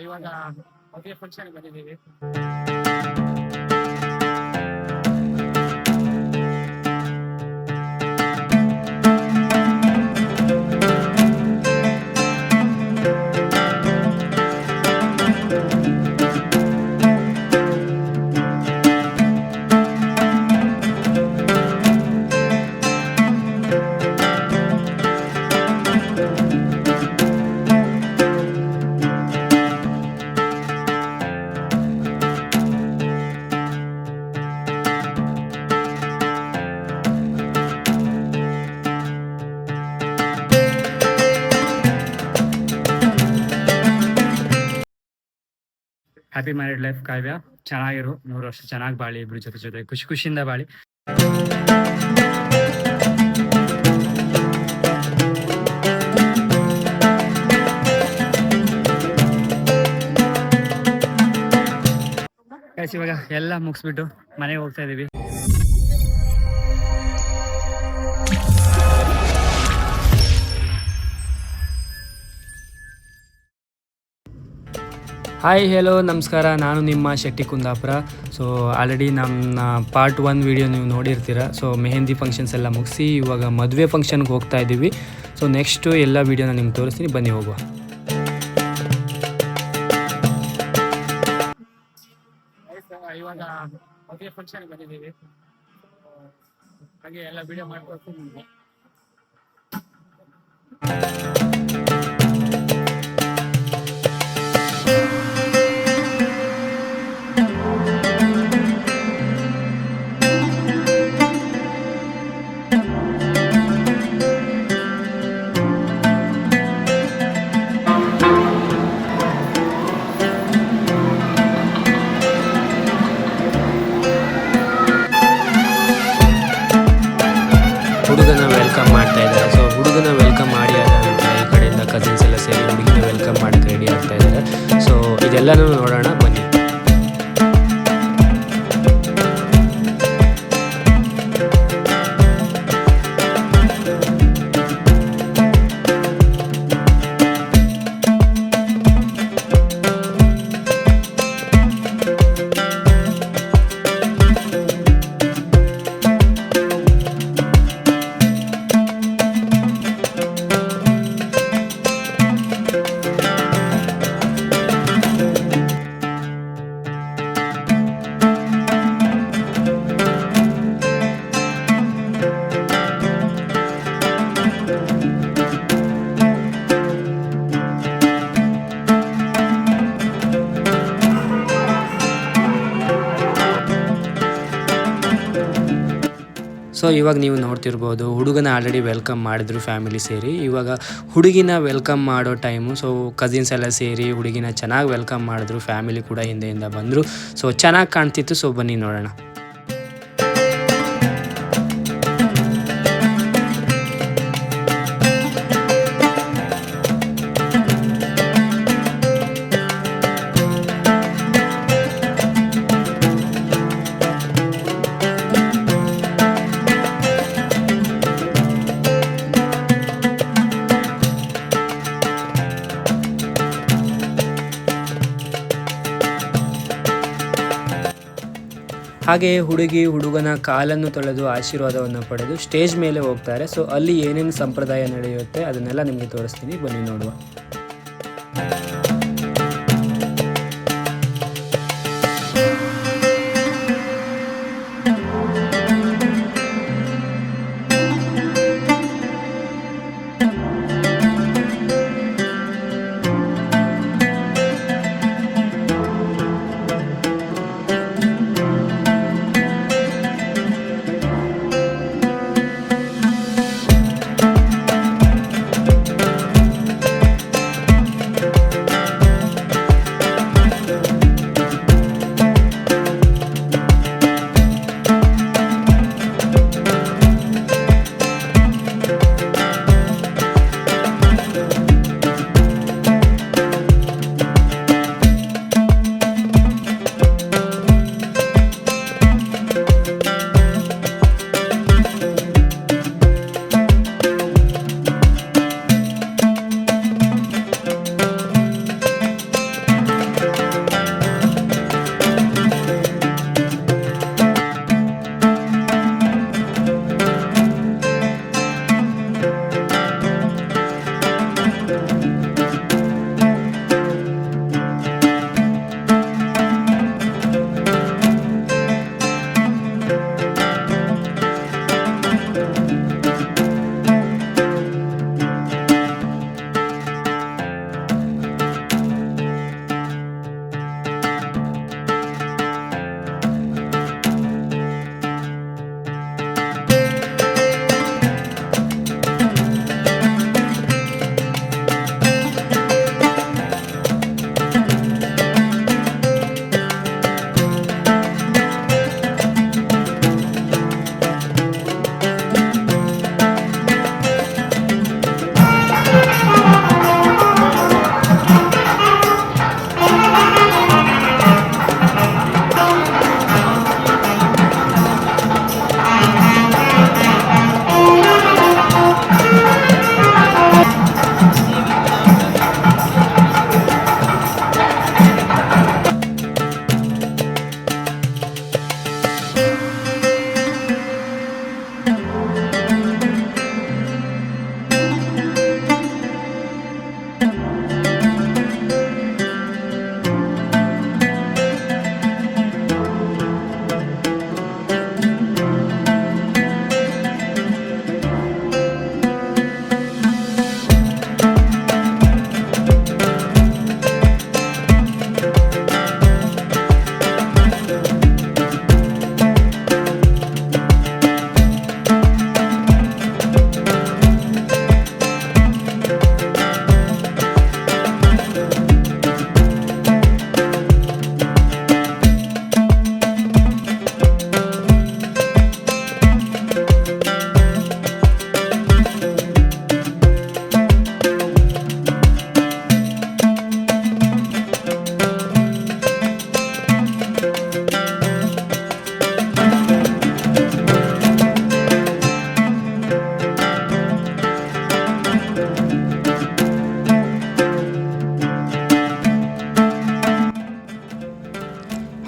ಇವಾಗ ಮದುವೆ ಫಂಕ್ಷನ್ ಬಂದಿದ್ದೀವಿ. ಹ್ಯಾಪಿ ಮ್ಯಾರಿಡ್ ಲೈಫ್ ಕಾವ್ಯ, ಚೆನ್ನಾಗಿರು, 100 ವರ್ಷ ಚೆನ್ನಾಗಿ ಬಾಳಿ, ಇಬ್ರು ಜೊತೆ ಜೊತೆ ಖುಷಿ ಖುಷಿಯಿಂದ ಬಾಳಿ. ಇವಾಗ ಎಲ್ಲ ಮುಗಿಸ್ಬಿಟ್ಟು ಮನೆಗೆ ಹೋಗ್ತಾ ಇದೀವಿ. ಹಾಯ್ ಹೆಲೋ ನಮಸ್ಕಾರ, ನಾನು ನಿಮ್ಮ ಶೆಟ್ಟಿ ಕುಂದಾಪುರ. ಸೊ ಆಲ್ರೆಡಿ ನಮ್ಮ ಪಾರ್ಟ್ 1 ವಿಡಿಯೋ ನೀವು ನೋಡಿರ್ತೀರ. ಸೊ ಮೆಹಂದಿ ಫಂಕ್ಷನ್ಸ್ ಎಲ್ಲ ಮುಗಿಸಿ ಇವಾಗ ಮದುವೆ ಫಂಕ್ಷನ್ಗೆ ಹೋಗ್ತಾ ಇದ್ದೀವಿ. ಸೊ ನೆಕ್ಸ್ಟು ಎಲ್ಲ ವೀಡಿಯೋನ ನಿಮ್ಗೆ ತೋರಿಸ್ತೀನಿ, ಬನ್ನಿ ಹೋಗುವ. ಇವಾಗ ಮದುವೆ ಫಂಕ್ಷನ್ ಬಂದಿದ್ದೀವಿ, ಹಾಗೆ ಎಲ್ಲ ವಿಡಿಯೋ ಮಾಡ್ಕೊಳ್ತೀನಿ. ಹುಡುಗನ ವೆಲ್ಕಮ್ ಮಾಡ್ತಾ ಇದ್ದಾರೆ. ಸೊ ಹುಡುಗನ ವೆಲ್ಕಮ್ ಮಾಡಿ ಆದ ನಂತರ ಈ ಕಡೆಯಿಂದ ಕಸಿನ್ಸ್ ಎಲ್ಲ ಸೇರಿ ಹುಡುಗಿನ ವೆಲ್ಕಮ್ ಮಾಡೋಕ್ಕೆ ರೆಡಿ ಆಗ್ತಾ ಇದ್ದಾರೆ. ಸೊ ಇದೆಲ್ಲನೂ ನೋಡೋಣ, ಬನ್ನಿ. ಸೊ ಇವಾಗ ನೀವು ನೋಡ್ತಿರ್ಬೋದು, ಹುಡುಗನ ಆಲ್ರೆಡಿ ವೆಲ್ಕಮ್ ಮಾಡಿದ್ರು ಫ್ಯಾಮಿಲಿ ಸೇರಿ. ಇವಾಗ ಹುಡುಗಿನ ವೆಲ್ಕಮ್ ಮಾಡೋ ಟೈಮು. ಸೊ ಕಸಿನ್ಸ್ ಎಲ್ಲ ಸೇರಿ ಹುಡುಗಿನ ಚೆನ್ನಾಗಿ ವೆಲ್ಕಮ್ ಮಾಡಿದ್ರು, ಫ್ಯಾಮಿಲಿ ಕೂಡ ಹಿಂದೆಯಿಂದ ಬಂದರು. ಸೊ ಚೆನ್ನಾಗಿ ಕಾಣ್ತಿತ್ತು. ಸೊ ಬನ್ನಿ ನೋಡೋಣ. ಹಾಗೆಯೇ ಹುಡುಗಿ ಹುಡುಗನ ಕಾಲನ್ನು ತೊಳೆದು ಆಶೀರ್ವಾದವನ್ನು ಪಡೆದು ಸ್ಟೇಜ್ ಮೇಲೆ ಹೋಗ್ತಾರೆ. ಸೊ ಅಲ್ಲಿ ಏನೇನು ಸಂಪ್ರದಾಯ ನಡೆಯುತ್ತೆ ಅದನ್ನೆಲ್ಲ ನಿಮಗೆ ತೋರಿಸ್ತೀನಿ, ಬನ್ನಿ ನೋಡುವ.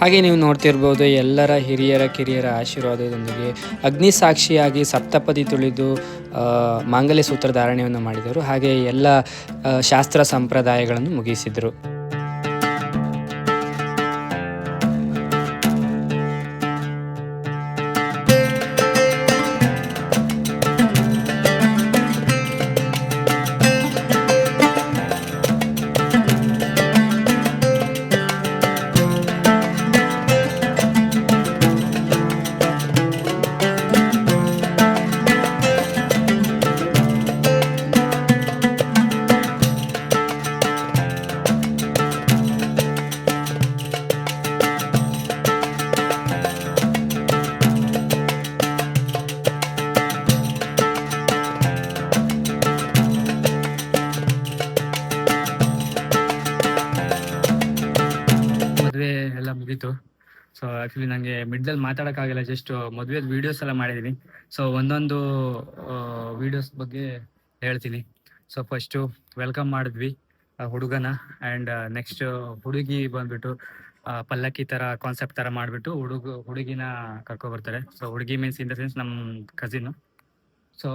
ಹಾಗೆ ನೀವು ನೋಡ್ತಿರ್ಬೋದು ಎಲ್ಲರ ಹಿರಿಯರ ಕಿರಿಯರ ಆಶೀರ್ವಾದದೊಂದಿಗೆ ಅಗ್ನಿ ಸಾಕ್ಷಿಯಾಗಿ ಸಪ್ತಪದಿ ತುಳಿದು ಮಾಂಗಲ್ಯ ಸೂತ್ರ ಧಾರಣೆಯನ್ನು ಮಾಡಿದರು. ಹಾಗೆ ಎಲ್ಲ ಶಾಸ್ತ್ರ ಸಂಪ್ರದಾಯಗಳನ್ನು ಮುಗಿಸಿದರು. ಮದುವೆ ಎಲ್ಲ ಮುಗೀತು. ಸೊ ಆಕ್ಚುಲಿ ನಂಗೆ ಮಿಡ್ಲಲ್ಲಿ ಮಾತಾಡೋಕ್ಕಾಗಿಲ್ಲ, ಜಸ್ಟ್ ಮದುವೆದ ವೀಡಿಯೋಸ್ ಎಲ್ಲ ಮಾಡಿದ್ದೀನಿ. ಸೊ ಒಂದೊಂದು ವೀಡಿಯೋಸ್ ಬಗ್ಗೆ ಹೇಳ್ತೀನಿ. ಸೊ ಫಸ್ಟು ವೆಲ್ಕಮ್ ಮಾಡಿದ್ವಿ ಹುಡುಗನ, ಆ್ಯಂಡ್ ನೆಕ್ಸ್ಟ್ ಹುಡುಗಿ ಬಂದ್ಬಿಟ್ಟು ಪಲ್ಲಕ್ಕಿ ಥರ ಕಾನ್ಸೆಪ್ಟ್ ಥರ ಮಾಡಿಬಿಟ್ಟು ಹುಡುಗಿನ ಕರ್ಕೊಬರ್ತಾರೆ. ಸೊ ಹುಡುಗಿ ಮೀನ್ಸ್ ಇನ್ ದ ಸೆನ್ಸ್ ನಮ್ಮ ಕಸಿನು. ಸೊ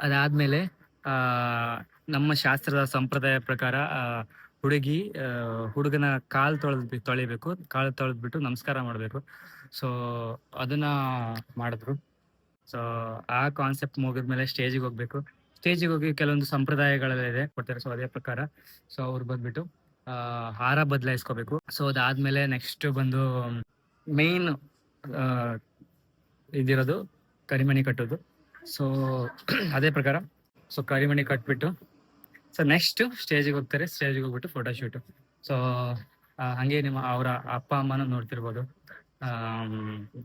ಅದಾದಮೇಲೆ ನಮ್ಮ ಶಾಸ್ತ್ರದ ಸಂಪ್ರದಾಯ ಪ್ರಕಾರ ಹುಡುಗಿ ಹುಡುಗನ ಕಾಲು ತೊಳಿಬೇಕು, ಕಾಲು ತೊಳೆದ್ಬಿಟ್ಟು ನಮಸ್ಕಾರ ಮಾಡಬೇಕು. ಸೊ ಅದನ್ನ ಮಾಡಿದ್ರು. ಸೊ ಆ ಕಾನ್ಸೆಪ್ಟ್ ಮುಗಿದ್ಮೇಲೆ ಸ್ಟೇಜಿಗೆ ಹೋಗ್ಬೇಕು. ಸ್ಟೇಜಿಗೆ ಹೋಗಿ ಕೆಲವೊಂದು ಸಂಪ್ರದಾಯಗಳೆಲ್ಲ ಇದೆ ಕೊಡ್ತಾರೆ. ಸೊ ಅದೇ ಪ್ರಕಾರ ಸೊ ಅವ್ರು ಬಂದ್ಬಿಟ್ಟು ಹಾರ ಬದಲಾಯಿಸ್ಕೋಬೇಕು. ಸೊ ಅದಾದ್ಮೇಲೆ ನೆಕ್ಸ್ಟ್ ಬಂದು ಮೇನ್ ಇದಿರೋದು ಕರಿಮಣಿ ಕಟ್ಟೋದು. ಸೊ ಅದೇ ಪ್ರಕಾರ ಸೊ ಕರಿಮಣಿ ಕಟ್ಬಿಟ್ಟು ಸೊ ನೆಕ್ಸ್ಟ್ ಸ್ಟೇಜಿಗೆ ಹೋಗ್ತಾರೆ. ಸ್ಟೇಜಿಗೆ ಹೋಗ್ಬಿಟ್ಟು ಫೋಟೋಶೂಟು. ಸೊ ಹಾಗೆ ನಿಮ್ಮ ಅವರ ಅಪ್ಪ ಅಮ್ಮನೂ ನೋಡ್ತಿರ್ಬೋದು.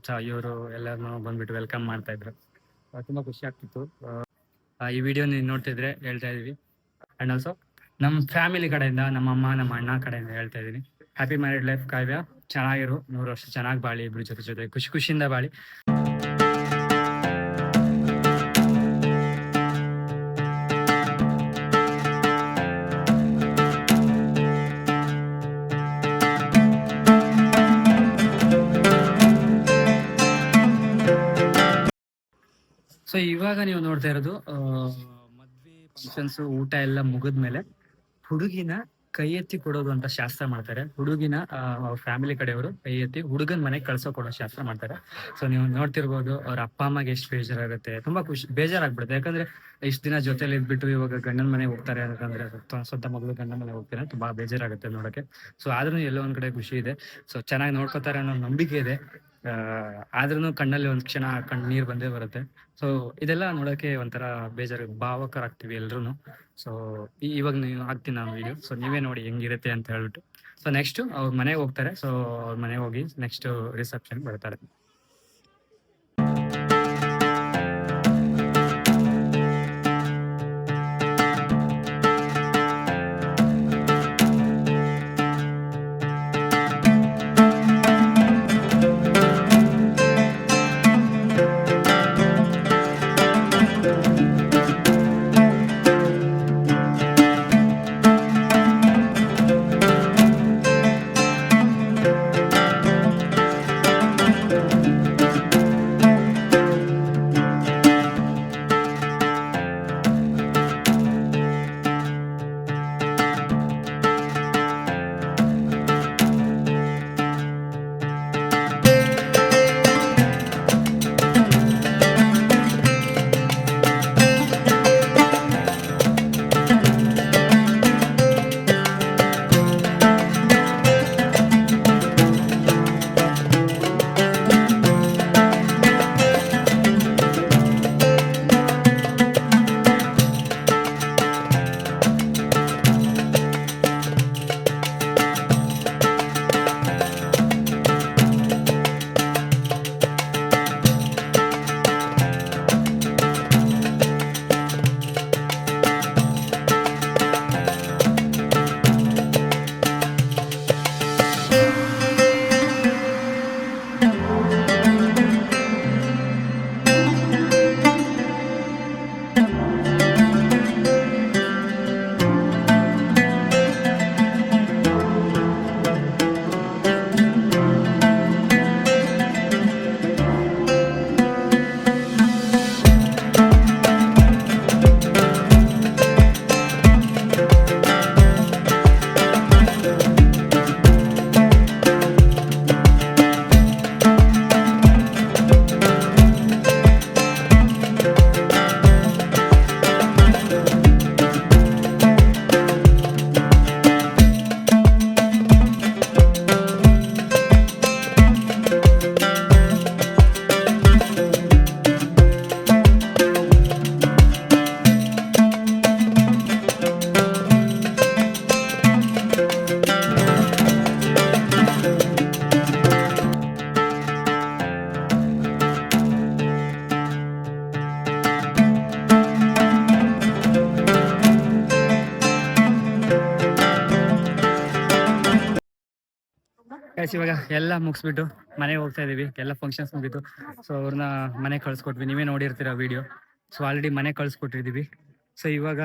ಸೊ ಇವರು ಎಲ್ಲರನ್ನೂ ಬಂದ್ಬಿಟ್ಟು ವೆಲ್ಕಮ್ ಮಾಡ್ತಾ ಇದ್ರು. ತುಂಬ ಖುಷಿ ಆಗ್ತಿತ್ತು. ಈ ವಿಡಿಯೋ ನೀವು ನೋಡ್ತಿದ್ರೆ ಹೇಳ್ತಾ ಇದೀವಿ. ಆ್ಯಂಡ್ ಆಲ್ಸೋ ನಮ್ಮ ಫ್ಯಾಮಿಲಿ ಕಡೆಯಿಂದ, ನಮ್ಮ ಅಮ್ಮ ನಮ್ಮ ಅಣ್ಣ ಕಡೆಯಿಂದ ಹೇಳ್ತಾ ಇದ್ದೀನಿ, ಹ್ಯಾಪಿ ಮ್ಯಾರಿಡ್ ಲೈಫ್ ಕಾವ್ಯ. ಚೆನ್ನಾಗಿರು, 100 ವರ್ಷ ಚೆನ್ನಾಗಿ ಬಾಳಿ, ಇಬ್ರು ಜೊತೆ ಖುಷಿಯಿಂದ ಬಾಳಿ. ಸೊ ಇವಾಗ ನೀವು ನೋಡ್ತಾ ಇರೋದು ಮದ್ವೆ ಫಂಕ್ಷನ್ಸ್ ಊಟ ಎಲ್ಲ ಮುಗಿದ್ಮೇಲೆ ಹುಡುಗಿನ ಕೈ ಎತ್ತಿ ಕೊಡೋದು ಅಂತ ಶಾಸ್ತ್ರ ಮಾಡ್ತಾರೆ. ಹುಡುಗಿನ ಅವ್ರ ಫ್ಯಾಮಿಲಿ ಕಡೆಯವರು ಕೈ ಎತ್ತಿ ಹುಡುಗನ ಮನೆಗೆ ಕೊಡೋ ಶಾಸ್ತ್ರ ಮಾಡ್ತಾರೆ. ಸೊ ನೀವು ನೋಡ್ತಿರ್ಬೋದು ಅವ್ರ ಅಪ್ಪ ಅಮ್ಮಗೆ ಎಷ್ಟು ಬೇಜಾರಾಗುತ್ತೆ, ತುಂಬಾ ಬೇಜಾರಾಗ್ಬಿಡುತ್ತೆ. ಯಾಕಂದ್ರೆ ಇಷ್ಟು ದಿನ ಜೊತೆಲಿ ಇದ್ಬಿಟ್ಟು ಇವಾಗ ಗಂಡನ ಮನೆಗೆ ಹೋಗ್ತಾರೆ ಅಂತಂದ್ರೆ, ಸ್ವಂತ ಮಗಳು ಗಂಡನ ಮನೆಗೆ ಹೋಗ್ತಾರೆ, ತುಂಬಾ ಬೇಜಾರಾಗುತ್ತೆ ನೋಡಕ್ಕೆ. ಸೊ ಆದ್ರೂ ಎಲ್ಲೋ ಒಂದ್ ಕಡೆ ಖುಷಿ ಇದೆ. ಸೊ ಚೆನ್ನಾಗಿ ನೋಡ್ಕೋತಾರೆ ಅನ್ನೋ ನಂಬಿಕೆ ಇದೆ. ಆದ್ರೂ ಕಣ್ಣಲ್ಲಿ ಒಂದ್ ಕ್ಷಣ ನೀರ್ ಬಂದೇ ಬರುತ್ತೆ. ಸೊ ಇದೆಲ್ಲ ನೋಡಕ್ಕೆ ಒಂಥರ ಬೇಜಾರು, ಭಾವಕರಾಗ್ತೀವಿ ಎಲ್ರು. ಸೊ ಇವಾಗ ನೀವು ಹಾಕ್ತೀನಿ ನಾನು ವಿಡಿಯೋ. ಸೊ ನೀವೇ ನೋಡಿ ಹೆಂಗಿರುತ್ತೆ ಅಂತ ಹೇಳ್ಬಿಟ್ಟು. ಸೊ ನೆಕ್ಸ್ಟ್ ಅವ್ರ ಮನೆಗೆ ಹೋಗ್ತಾರೆ. ಸೊ ಅವ್ರ ಮನೆಗೆ ಹೋಗಿ ನೆಕ್ಸ್ಟ್ ರಿಸೆಪ್ಷನ್ ಬರ್ತಾರೆ. ಗೈಸ್ ಇವಾಗ ಎಲ್ಲ ಮುಗಿಸ್ಬಿಟ್ಟು ಮನೆಗೆ ಹೋಗ್ತಾ ಇದೀವಿ. ಎಲ್ಲ ಫಂಕ್ಷನ್ಸ್ ಮುಗೀತು. ಸೊ ಅವ್ರನ್ನ ಮನೆಗೆ ಕಳ್ಸಿಕೊಟ್ವಿ. ನೀವೇ ನೋಡಿರ್ತೀರ ವಿಡಿಯೋ. ಸೊ ಆಲ್ರೆಡಿ ಮನೆಗೆ ಕಳ್ಸಿಕೊಟ್ಟಿದ್ದೀವಿ. ಸೊ ಇವಾಗ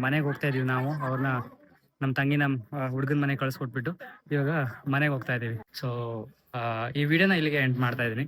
ಮನೆಗೆ ಹೋಗ್ತಾ ಇದೀವಿ ನಾವು. ಅವ್ರನ್ನ ನಮ್ಮ ತಂಗಿ ನಮ್ಮ ಹುಡುಗನ ಮನೆಗೆ ಕಳ್ಸಿಕೊಟ್ಬಿಟ್ಟು ಇವಾಗ ಮನೆಗೆ ಹೋಗ್ತಾ ಇದೀವಿ. ಸೊ ಈ ವಿಡಿಯೋನ ಇಲ್ಲಿಗೆ ಎಂಡ್ ಮಾಡ್ತಾ ಇದೀನಿ.